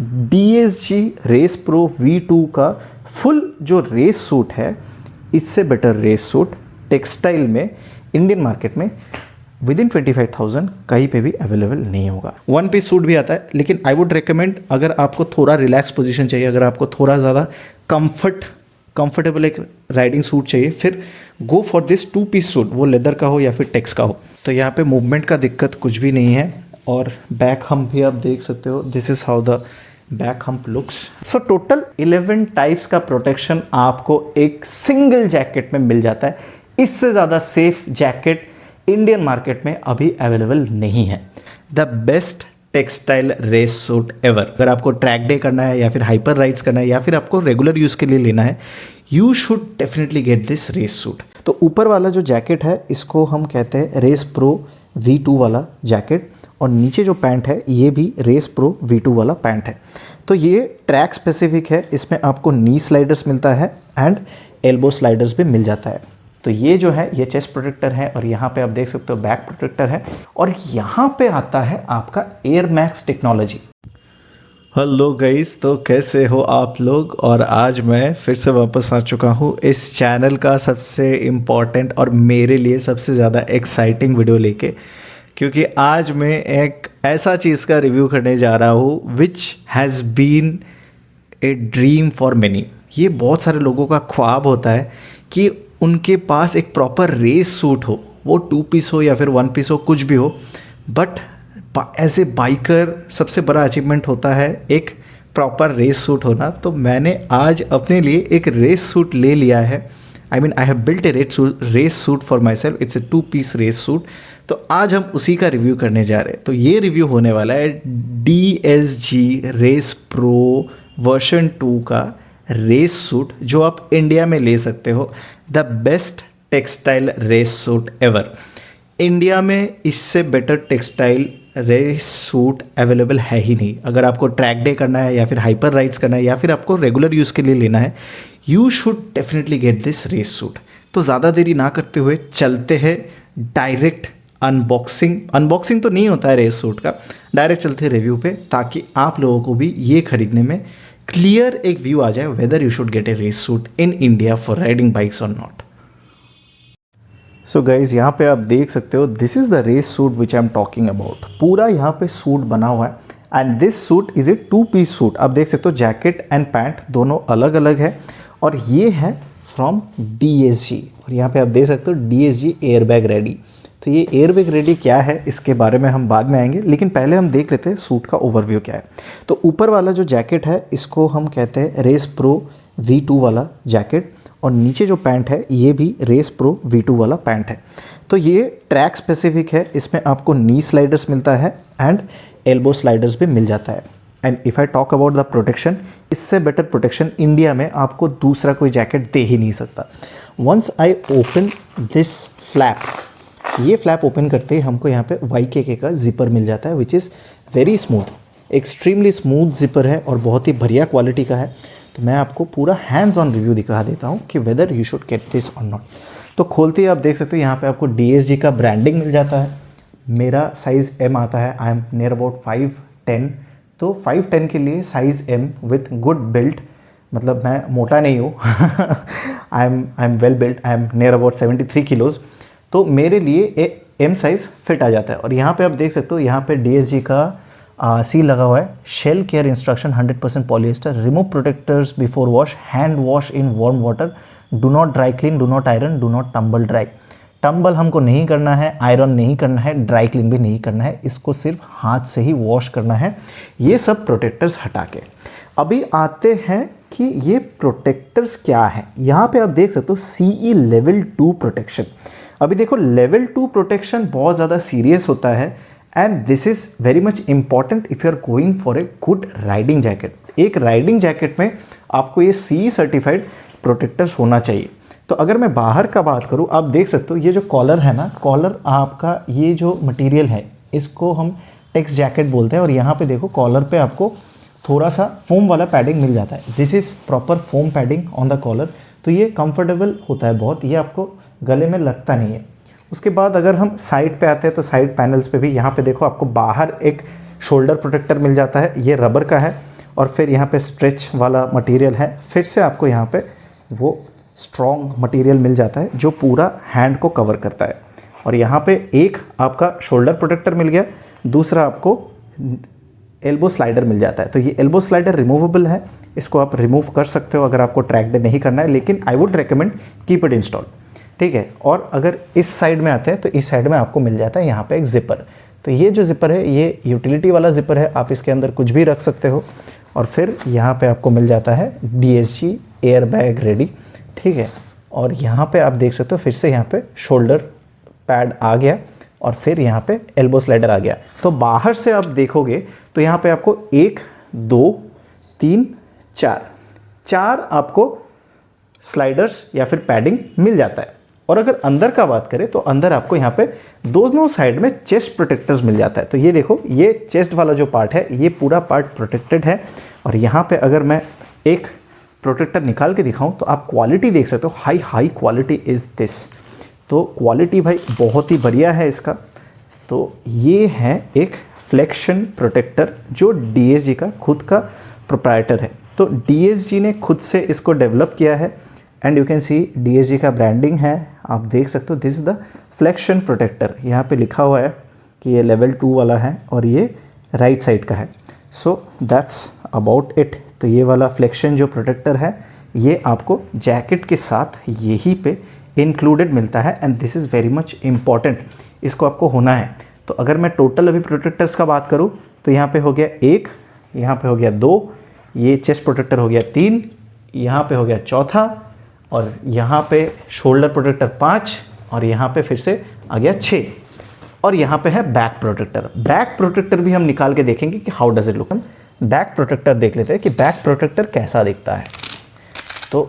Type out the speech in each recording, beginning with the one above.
DSG race pro V2 का full जो race suit है, इससे बेटर रेस सूट टेक्सटाइल में इंडियन मार्केट में विद इन 25,000 कहीं पे भी अवेलेबल नहीं होगा। वन पीस सूट भी आता है, लेकिन आई वुड रिकमेंड, अगर आपको थोड़ा रिलैक्स पोजीशन चाहिए, अगर आपको थोड़ा ज़्यादा कंफर्टेबल एक राइडिंग सूट चाहिए, फिर go for this 2 piece suit, वो लेदर का हो या फिर टेक्स का हो। तो यहाँ पे मूवमेंट का दिक्कत कुछ भी नहीं है, और बैक हम्प भी आप देख सकते हो। This is how the back hump looks. So total 11 types का प्रोटेक्शन आपको एक सिंगल जैकेट में मिल जाता है। इससे ज़्यादा सेफ जैकेट इंडियन मार्केट में अभी अवेलेबल नहीं है। The best textile race suit ever. अगर आपको ट्रैक डे करना है या फिर हाइपर राइड्स करना है या फिर आपको रेगुलर यूज़ के लिए लेना है, you should definitely get this race suit. तो ऊपर वाला जो जैकेट है, इसको हम कहते हैं रेस प्रो V2 वाला जैकेट, और नीचे जो पैंट है ये भी रेस प्रो V2 वाला पैंट है। तो ये ट्रैक स्पेसिफिक है, इसमें आपको नी स्लाइडर्स मिलता है एंड एल्बो स्लाइडर्स भी मिल जाता है। तो ये जो है ये चेस्ट प्रोटेक्टर है, और यहाँ पे आप देख सकते हो बैक प्रोटेक्टर है, और यहाँ पे आता है आपका air max technology. Hello guys, तो कैसे हो आप लोग? और आज मैं फिर से वापस आ चुका हूँ इस चैनल का सबसे इम्पॉर्टेंट और मेरे लिए सबसे ज़्यादा एक्साइटिंग वीडियो लेके, क्योंकि आज मैं एक ऐसा चीज़ का रिव्यू करने जा रहा हूँ which has been a dream for many. ये बहुत सारे लोगों का ख्वाब होता है कि उनके पास एक प्रॉपर रेस सूट हो, वो 2 पीस हो या फिर 1 पीस हो, कुछ भी हो, बट एज ए बाइकर सबसे बड़ा अचीवमेंट होता है एक प्रॉपर रेस सूट होना। तो मैंने आज अपने लिए एक रेस सूट ले लिया है। I have built a race suit for myself. It's a 2 piece race suit. तो आज हम उसी का रिव्यू करने जा रहे हैं। तो ये रिव्यू होने वाला है DSG रेस प्रो वर्जन 2 का रेस सूट, जो आप इंडिया में ले सकते हो। The best textile race suit ever. India में इससे better textile race suit available है ही नहीं। अगर आपको ट्रैक डे करना है या फिर हाइपर राइड्स करना है या फिर आपको रेगुलर यूज़ के लिए लेना है, you should definitely get this race suit. तो ज़्यादा देरी ना करते हुए चलते हैं डायरेक्ट अनबॉक्सिंग तो नहीं होता है रेस सूट का, डायरेक्ट चलते हैं रिव्यू पे, ताकि आप लोगों को भी ये खरीदने में क्लियर एक व्यू आ जाए whether you should get a race suit in India for riding bikes और नॉट। सो गाइज, यहाँ पे आप देख सकते हो, this is the race suit which I am talking about. पूरा यहाँ पे सूट बना हुआ है, and this suit is a 2 piece suit. आप देख सकते हो जैकेट एंड पैंट दोनों अलग अलग है, और ये है फ्रॉम DSG। और यहाँ पे आप देख सकते हो DSG एयरबैग रेडी। तो ये एयरबैग रेडी क्या है, इसके बारे में हम बाद में आएंगे, लेकिन पहले हम देख लेते हैं सूट का ओवरव्यू क्या है। तो ऊपर वाला जो जैकेट है, इसको हम कहते हैं रेस प्रो V2 वाला जैकेट, और नीचे जो पैंट है ये भी रेस प्रो V2 वाला पैंट है। तो ये ट्रैक स्पेसिफिक है, इसमें आपको नी स्लाइडर्स मिलता है एंड एल्बो स्लाइडर्स भी मिल जाता है। And if I talk about the protection, इससे बेटर प्रोटेक्शन इंडिया में आपको दूसरा कोई जैकेट दे ही नहीं सकता। Once I open this flap, ये फ्लैप ओपन करते ही हमको यहाँ पे YKK का जिपर मिल जाता है, which is very smooth, extremely smooth zipper है और बहुत ही बढ़िया क्वालिटी का है। तो मैं आपको पूरा हैंड्स ऑन रिव्यू दिखा देता हूँ कि weather you should get this और नॉट। तो खोलते ही आप देख सकते हो यहाँ पे आपको DSG का ब्रांडिंग मिल जाता है। मेरा साइज़ M आता है, आई एम नियर अबाउट 5'10", तो 5'10" के लिए size M with good built, मतलब मैं मोटा नहीं हूँ I am well built, I am near about 73 kilos. तो मेरे लिए M साइज़ फिट आ जाता है। और यहाँ पे आप देख सकते हो, यहाँ पे DSG का सील लगा हुआ है, shell care instruction 100% polyester, remove protectors before wash, hand wash in warm water, do not dry clean, do not iron, do not tumble dry. Tumble हमको नहीं करना है, आयरन नहीं करना है, ड्राई क्लीन भी नहीं करना है, इसको सिर्फ हाथ से ही वॉश करना है, ये सब प्रोटेक्टर्स हटा के। अभी आते हैं कि ये प्रोटेक्टर्स क्या है। यहाँ पे आप देख सकते हो CE लेवल 2 प्रोटेक्शन। अभी देखो, लेवल 2 प्रोटेक्शन बहुत ज़्यादा सीरियस होता है, and this is very much important if you are going for a good riding jacket. एक राइडिंग जैकेट में आपको ये CE सर्टिफाइड प्रोटेक्टर्स होना चाहिए। तो अगर मैं बाहर का बात करूँ, आप देख सकते हो ये जो कॉलर है ना, कॉलर आपका ये जो मटेरियल है इसको हम टेक्स जैकेट बोलते हैं, और यहाँ पे देखो कॉलर पे आपको थोड़ा सा फोम वाला पैडिंग मिल जाता है। This is proper foam padding on the collar, तो ये कंफर्टेबल होता है बहुत, ये आपको गले में लगता नहीं है। उसके बाद अगर हम साइड पे आते हैं, तो साइड पैनल्स पे भी यहाँ पे देखो आपको बाहर एक शोल्डर प्रोटेक्टर मिल जाता है, ये रबर का है, और फिर यहाँ पे स्ट्रेच वाला मटेरियल है, फिर से आपको यहाँ पे वो स्ट्रॉन्ग मटेरियल मिल जाता है जो पूरा हैंड को कवर करता है। और यहाँ पे एक आपका शोल्डर प्रोटेक्टर मिल गया, दूसरा आपको एल्बो स्लाइडर मिल जाता है। तो ये एल्बो स्लाइडर रिमूवेबल है, इसको आप रिमूव कर सकते हो अगर आपको ट्रैक डे नहीं करना है, लेकिन आई would recommend keep it install, ठीक है। और अगर इस साइड में आते हैं तो इस साइड में आपको मिल जाता है यहाँ पे एक जिपर। तो ये जो जिपर है ये यूटिलिटी वाला जिपर है, आप इसके अंदर कुछ भी रख सकते हो। और फिर यहाँ पे आपको मिल जाता है DSG एयर बैग रेडी, ठीक है। और यहाँ पे आप देख सकते हो फिर से यहाँ पे शोल्डर पैड आ गया और फिर यहाँ पे एल्बो स्लाइडर आ गया। तो बाहर से आप देखोगे तो यहाँ पे आपको 1 2 3 4 आपको स्लाइडर्स या फिर पैडिंग मिल जाता है। और अगर अंदर का बात करें तो अंदर आपको यहाँ पे दोनों साइड में चेस्ट प्रोटेक्टर्स मिल जाता है। तो ये देखो, ये चेस्ट वाला जो पार्ट है ये पूरा पार्ट प्रोटेक्टेड है। और यहाँ पे अगर मैं एक प्रोटेक्टर निकाल के दिखाऊं तो आप क्वालिटी देख सकते हो, हाई क्वालिटी इज़ दिस। तो क्वालिटी भाई बहुत ही बढ़िया है इसका। तो ये है एक फ्लेक्शन प्रोटेक्टर जो DSG का खुद का प्रोप्राइटर है। तो DSG ने खुद से इसको डेवलप किया है and you can see DSG का ब्रांडिंग है, आप देख सकते हो। This is the flexion protector, यहाँ पे लिखा हुआ है कि ये लेवल 2 वाला है और ये राइट साइड का है। So that's about it. तो ये वाला फ्लेक्शन जो प्रोटेक्टर है ये आपको जैकेट के साथ यहीं पे इंक्लूडेड मिलता है and this is very much important, इसको आपको होना है। तो अगर मैं टोटल अभी प्रोटेक्टर्स का बात करूँ तो यहाँ पे हो गया 1, यहाँ पे हो गया 2, ये चेस्ट प्रोटेक्टर हो गया 3, यहाँ पे हो गया चौथा, और यहाँ पे शोल्डर प्रोटेक्टर 5, और यहाँ पे फिर से आ गया 6, और यहाँ पे है बैक प्रोटेक्टर। बैक प्रोटेक्टर भी हम निकाल के देखेंगे कि हाउ डज इट लुक। हम बैक प्रोटेक्टर देख लेते हैं कि बैक प्रोटेक्टर कैसा दिखता है। तो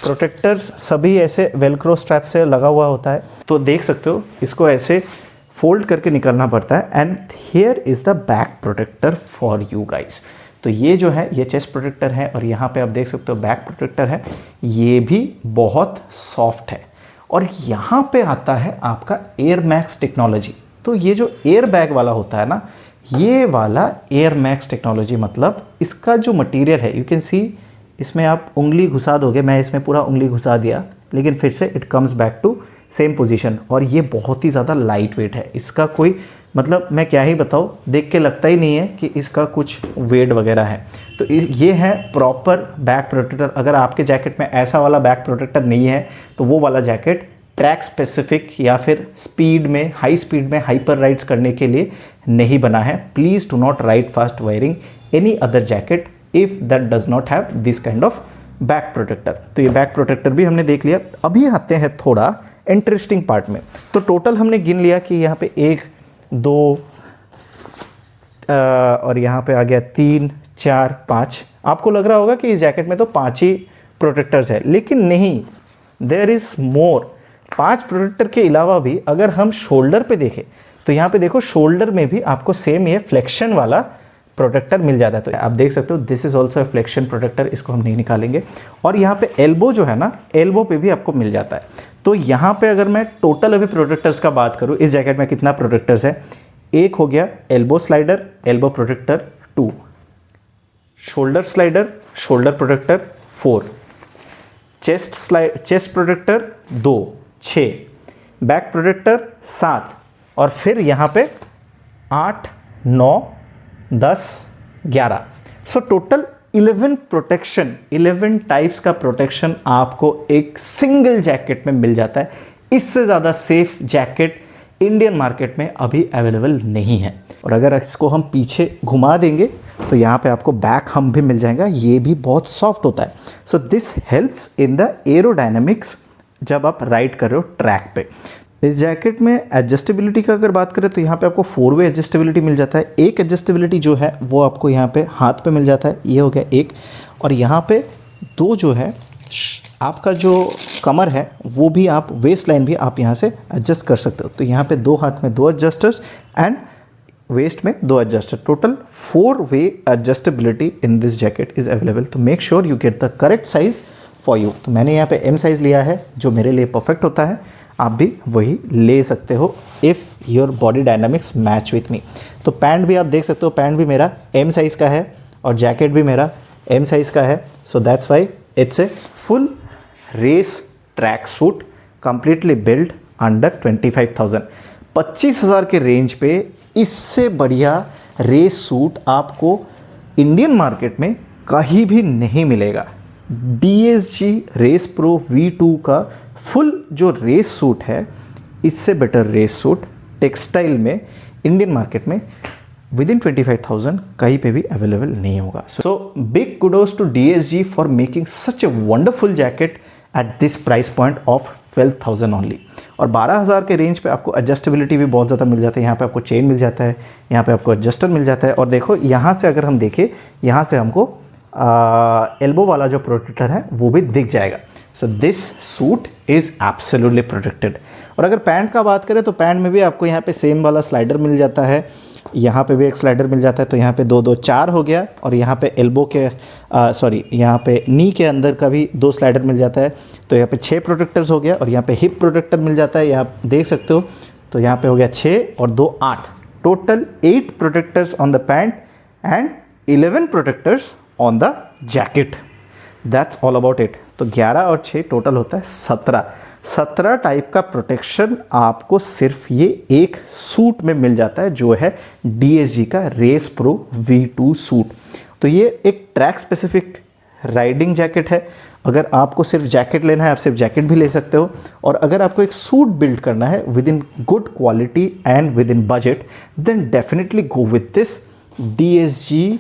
प्रोटेक्टर्स सभी ऐसे वेलक्रो स्ट्रैप से लगा हुआ होता है, तो देख सकते हो इसको ऐसे फोल्ड करके निकलना पड़ता है। And here is the back protector for you guys. तो ये जो है ये चेस्ट प्रोटेक्टर है और यहाँ पे आप देख सकते हो बैक प्रोटेक्टर है, ये भी बहुत सॉफ्ट है। और यहाँ पे आता है आपका एयर मैक्स टेक्नोलॉजी। तो ये जो एयर बैग वाला होता है ना, ये वाला एयर मैक्स टेक्नोलॉजी मतलब इसका जो मटेरियल है, यू कैन सी इसमें आप उंगली घुसा दोगे, मैं इसमें पूरा उंगली घुसा दिया, लेकिन फिर से it comes back to same position. और ये बहुत ही ज़्यादा लाइट वेट है, इसका कोई मतलब मैं क्या ही बताऊँ, देख के लगता ही नहीं है कि इसका कुछ वेट वगैरह है। तो ये है प्रॉपर बैक प्रोटेक्टर। अगर आपके जैकेट में ऐसा वाला बैक प्रोटेक्टर नहीं है तो वो वाला जैकेट ट्रैक स्पेसिफिक या फिर स्पीड में, हाई स्पीड में हाइपर राइड्स करने के लिए नहीं बना है। Please do not ride fast wearing any other jacket if that does not have this kind of back protector. तो ये बैक प्रोटेक्टर भी हमने देख लिया। अभी आते हैं थोड़ा इंटरेस्टिंग पार्ट में। तो टोटल हमने गिन लिया कि यहाँ पे 1 2 और यहाँ पे आ गया 3 4 5। आपको लग रहा होगा कि इस जैकेट में तो 5 ही प्रोटेक्टर्स है, लेकिन नहीं, देयर इज़ मोर। 5 प्रोटेक्टर के अलावा भी अगर हम शोल्डर पे देखें तो यहाँ पे देखो शोल्डर में भी आपको सेम ये फ्लेक्शन वाला प्रोटेक्टर मिल जाता है। तो आप देख सकते हो this is also flexion protector, इसको हम नहीं निकालेंगे। और यहाँ पे एल्बो जो है ना, एल्बो पे भी आपको मिल जाता है। तो यहाँ पे अगर मैं टोटल अभी प्रोटेक्टर्स का बात करूँ, इस जैकेट में कितना प्रोटेक्टर्स है, 1 हो गया elbow slider, elbow protector 2, shoulder slider, shoulder protector 4, chest protector 2 6, back protector 7, और फिर यहाँ पे 8 9 10 11। सो टोटल 11 प्रोटेक्शन, 11 टाइप्स का प्रोटेक्शन आपको एक सिंगल जैकेट में मिल जाता है। इससे ज़्यादा सेफ जैकेट इंडियन मार्केट में अभी अवेलेबल नहीं है। और अगर इसको हम पीछे घुमा देंगे तो यहाँ पे आपको बैक हम भी मिल जाएगा, ये भी बहुत सॉफ्ट होता है। So this helps in the aerodynamics जब आप राइड कर रहे हो ट्रैक पे। इस जैकेट में एडजस्टेबिलिटी का अगर बात करें तो यहाँ पे आपको 4 वे एडजस्टेबिलिटी मिल जाता है। एक एडजस्टेबिलिटी जो है वो आपको यहाँ पे हाथ पे मिल जाता है, ये हो गया एक, और यहाँ पे 2 जो है आपका जो कमर है वो भी आप, वेस्ट लाइन भी आप यहाँ से एडजस्ट कर सकते हो। तो यहाँ पे 2 हाथ में 2 एडजस्टर्स एंड वेस्ट में 2 adjuster, total 4 way adjustability in this jacket is available. तो make sure you get the correct size for you. तो मैंने यहाँ पे M साइज़ लिया है जो मेरे लिए परफेक्ट होता है, आप भी वही ले सकते हो if your body dynamics match with me. तो पैंट भी आप देख सकते हो, पैंट भी मेरा M साइज़ का है और जैकेट भी मेरा एम साइज़ का है, so that's why it's a full race track suit completely build under 25,000। 25,000 के रेंज पे इससे बढ़िया रेस सूट आपको इंडियन मार्केट में कहीं भी नहीं मिलेगा। DSG रेस प्रो V2 का फुल जो रेस सूट है, इससे बेटर रेस सूट टेक्सटाइल में इंडियन मार्केट में विद इन 25,000 कहीं पे भी अवेलेबल नहीं होगा। So big kudos to DSG for making such a wonderful jacket at this price point of 12,000 only. और 12,000 के रेंज पे आपको एडजस्टेबिलिटी भी बहुत ज़्यादा मिल जाती है। यहाँ पे आपको चेन मिल जाता है, यहाँ पे आपको एडजस्टर मिल जाता है, और देखो यहाँ से अगर हम देखें, यहाँ से हमको एल्बो वाला जो प्रोटेक्टर है वो भी दिख जाएगा। So this suit is absolutely protected. और अगर पैंट का बात करें तो पैंट में भी आपको यहाँ पे सेम वाला स्लाइडर मिल जाता है, यहाँ पे भी एक स्लाइडर मिल जाता है, तो यहाँ पे 2 4 हो गया। और यहाँ पे एल्बो के यहाँ पे नी के अंदर का भी 2 स्लाइडर मिल जाता है, तो यहाँ पे 6 प्रोटेक्टर्स हो गया। और यहाँ पे हिप प्रोटेक्टर मिल जाता है, यहाँ देख सकते हो, तो यहाँ पे हो गया 6 और 2 8, total 8 protectors on the pant and 11 protectors on the jacket. That's all about it. तो 11 और 6 टोटल होता है 17 टाइप का प्रोटेक्शन आपको सिर्फ ये एक सूट में मिल जाता है, जो है DSG का रेस प्रो V2 सूट। तो ये एक ट्रैक स्पेसिफिक राइडिंग जैकेट है। अगर आपको सिर्फ जैकेट लेना है, आप सिर्फ जैकेट भी ले सकते हो। और अगर आपको एक सूट बिल्ड करना है within good quality and within budget, then definitely go with this DSG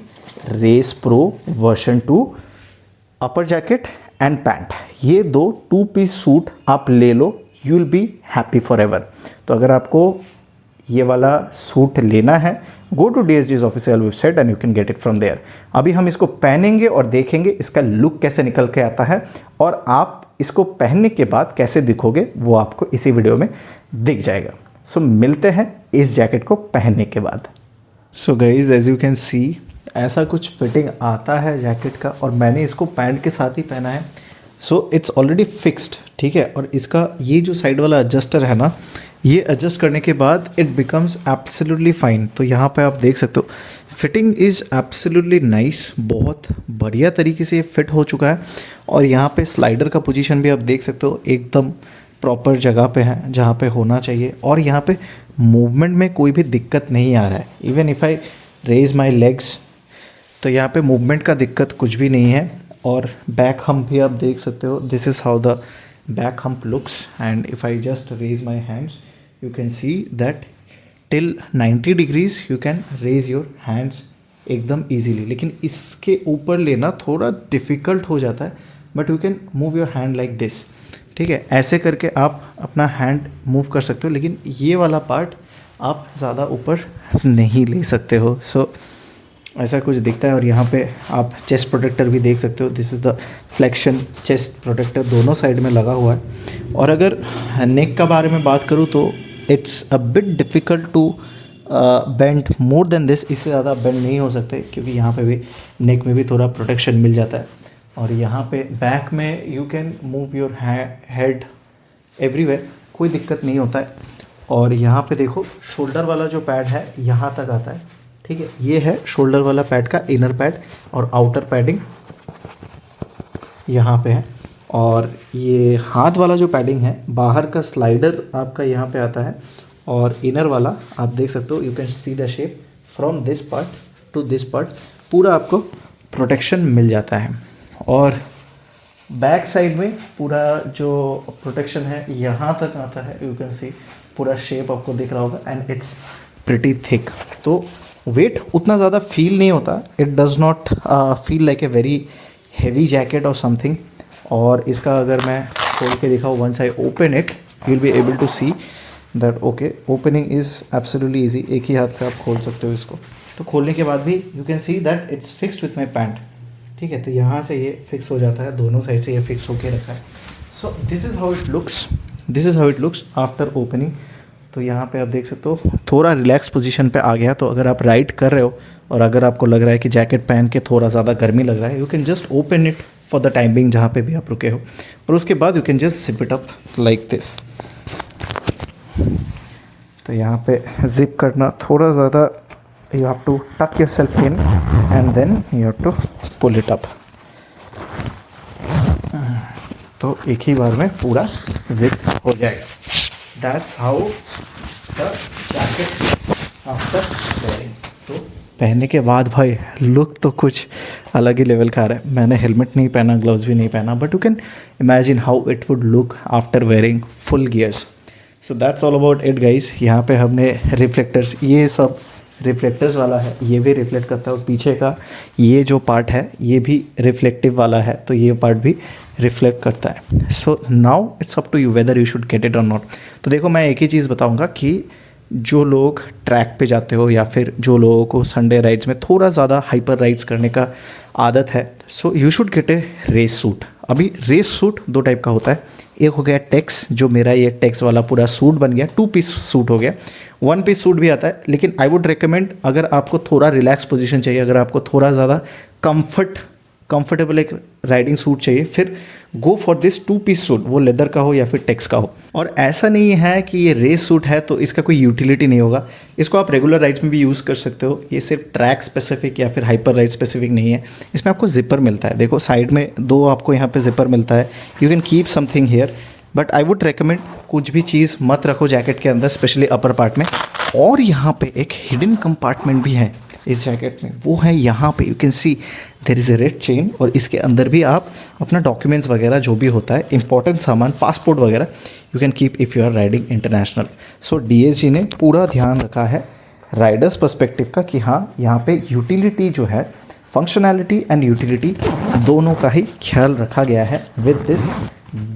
race pro version 2 upper jacket and pant. ये 2 पीस सूट आप ले लो, you will be happy forever. तो अगर आपको ये वाला सूट लेना है, go to DSG's official website and you can get it from there. अभी हम इसको पहनेंगे और देखेंगे इसका लुक कैसे निकल के आता है, और आप इसको पहनने के बाद कैसे दिखोगे वो आपको इसी वीडियो में दिख जाएगा। सो मिलते हैं इस जैकेट को पहनने के बाद। So guys, as you can see, ऐसा कुछ फिटिंग आता है जैकेट का, और मैंने इसको पैंट के साथ ही पहना है। सो इट्स ऑलरेडी फिक्स्ड, ठीक है। और इसका ये जो साइड वाला एडजस्टर है ना, ये एडजस्ट करने के बाद इट बिकम्स एब्सोल्युटली फाइन। तो यहाँ पे आप देख सकते हो, फिटिंग इज़ एब्सोल्युटली नाइस, बहुत बढ़िया तरीके से ये फिट हो चुका है। और यहाँ पे स्लाइडर का पोजीशन भी आप देख सकते हो, एकदम प्रॉपर जगह पे है जहाँ पे होना चाहिए। और यहाँ पे मूवमेंट में कोई भी दिक्कत नहीं आ रहा है। Even if I raise my legs, तो यहाँ पे मूवमेंट का दिक्कत कुछ भी नहीं है। और बैक हम्प भी आप देख सकते हो, this is how the back hump looks. And if I just raise my hands, you can see that till 90 degrees you can raise your hands एकदम ईजीली। लेकिन इसके ऊपर लेना थोड़ा डिफ़िकल्ट हो जाता है, but you can move your hand like this, ठीक है। ऐसे करके आप अपना हैंड मूव कर सकते हो, लेकिन ये वाला पार्ट आप ज़्यादा ऊपर नहीं ले सकते हो। सो ऐसा कुछ दिखता है। और यहाँ पे आप चेस्ट प्रोटेक्टर भी देख सकते हो, this is the flexion chest protector, दोनों साइड में लगा हुआ है। और अगर नेक का बारे में बात करूँ तो it's a bit difficult to bend more than this, इससे ज़्यादा बेंड नहीं हो सकते, क्योंकि यहाँ पे भी नेक में भी थोड़ा प्रोटेक्शन मिल जाता है। और यहाँ पे बैक में you can move your head everywhere, कोई दिक्कत नहीं होता है। और यहाँ पे देखो, शोल्डर वाला जो पैड है यहाँ तक आता है, ठीक है। ये है शोल्डर वाला पैड का इनर पैड, और आउटर पैडिंग यहाँ पे है। और ये हाथ वाला जो पैडिंग है, बाहर का स्लाइडर आपका यहाँ पे आता है, और इनर वाला आप देख सकते हो, you can see the shape from this part two this part, पूरा आपको प्रोटेक्शन मिल जाता है। और बैक साइड में पूरा जो प्रोटेक्शन है यहाँ तक आता है, यू कैन सी पूरा शेप आपको दिख रहा होगा, एंड इट्स प्रिटी थिक। तो वेट उतना ज़्यादा फील नहीं होता, it does not feel like a very heavy jacket और समथिंग। और इसका अगर मैं खोल के दिखाऊँ, once I open it, you will be able to see that okay, opening is absolutely easy, एक ही हाथ से आप खोल सकते हो इसको। तो खोलने के बाद भी you can see that it's fixed with my pant, ठीक है। तो यहाँ से ये फिक्स हो जाता है, दोनों साइड से ये फिक्स होके रखा है। So this is how it looks, this is how it looks after opening. तो यहाँ पे आप देख सकते हो, थोड़ा रिलैक्स पोजीशन पे आ गया। तो अगर आप राइड कर रहे हो और अगर आपको लग रहा है कि जैकेट पहन के थोड़ा ज़्यादा गर्मी लग रहा है, you can just open it for the timing जहाँ पे भी आप रुके हो, और उसके बाद you can just zip it up like this. तो यहाँ पे जिप करना थोड़ा ज़्यादा you have to tuck yourself in and then you have to pull it up. तो एक ही बार में पूरा जिप हो जाएगा. That's how the jacket after wearing. तो पहनने के बाद भाई लुक तो कुछ अलग ही लेवल का आ रहा है. मैंने हेलमेट नहीं पहना, ग्लव्स भी नहीं पहना, but you can imagine how it would look after wearing full gears. So that's all about it guys. यहाँ पे हमने रिफ्लेक्टर्स, ये सब रिफ्लेक्टर्स वाला है, ये भी रिफ्लेक्ट करता है, और पीछे का ये जो पार्ट है ये भी रिफ्लेक्टिव वाला है, तो ये पार्ट भी रिफ्लेक्ट करता है. So now it's up to you whether you should get it और नॉट. तो देखो मैं एक ही चीज़ बताऊँगा कि जो लोग ट्रैक पे जाते हो या फिर जो लोगों को संडे राइड्स में थोड़ा ज़्यादा हाइपर राइड्स करने का आदत है, so you should get a race suit. अभी रेस सूट दो टाइप का होता है. एक हो गया टेक्स, जो मेरा ये टेक्स वाला पूरा सूट बन गया, 2 पीस सूट हो गया. 1 पीस सूट भी आता है, लेकिन आई वुड रिकमेंड, अगर आपको थोड़ा रिलैक्स पोजीशन चाहिए, अगर आपको थोड़ा ज़्यादा कंफर्टेबल एक राइडिंग सूट चाहिए, फिर go for this 2 piece suit, वो लेदर का हो या फिर टेक्स का हो. और ऐसा नहीं है कि ये रेस सूट है तो इसका कोई यूटिलिटी नहीं होगा. इसको आप रेगुलर राइड्स में भी यूज़ कर सकते हो. ये सिर्फ ट्रैक स्पेसिफिक या फिर हाइपर राइड स्पेसिफिक नहीं है. इसमें आपको जिपर मिलता है. देखो साइड में 2 आपको यहाँ पे जिपर मिलता है. You can keep something here, but I would recommend कुछ भी चीज़ मत रखो जैकेट के अंदर, स्पेशली अपर पार्ट में. और यहाँ पे एक हिडन कंपार्टमेंट भी है इस जैकेट में, वो है यहाँ पे. You can see there is a red chain, और इसके अंदर भी आप अपना डॉक्यूमेंट्स वगैरह जो भी होता है, इंपॉर्टेंट सामान, पासपोर्ट वगैरह, you can keep if you are riding international. So DSG ने पूरा ध्यान रखा है राइडर्स पर्सपेक्टिव का कि हाँ, यहाँ पे यूटिलिटी जो है, फंक्शनैलिटी एंड यूटिलिटी दोनों का ही ख्याल रखा गया है with this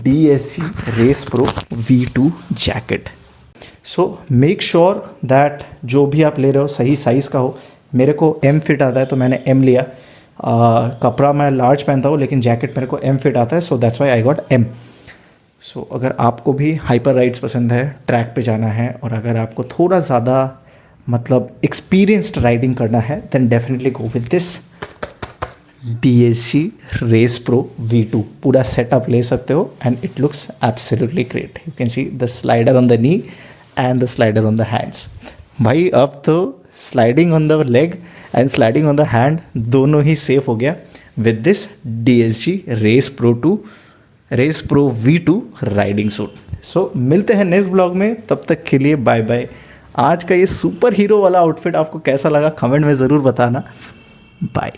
DSG race pro V2 jacket. So make sure that जो भी आप ले रहे हो सही साइज़ का हो. मेरे को M फिट आता है तो मैंने M लिया. कपड़ा मैं लार्ज पहनता हूँ, लेकिन जैकेट मेरे को M फिट आता है, so that's Y I got M. सो अगर आपको भी हाइपर राइड्स पसंद है, ट्रैक पे जाना है, और अगर आपको थोड़ा ज़्यादा मतलब एक्सपीरियंस्ड राइडिंग करना है, then definitely go with this DSG race pro V2. पूरा सेटअप ले सकते हो and it looks absolutely great. You can see the slider on the knee and the slider on the hands. भाई अब तो sliding on the leg and sliding on the hand दोनों ही safe हो गया with this DSG race pro V2 riding suit. So मिलते हैं next blog में, तब तक के लिए बाय बाय. आज का ये सुपर हीरो वाला आउटफिट आपको कैसा लगा कमेंट में ज़रूर बताना. बाय.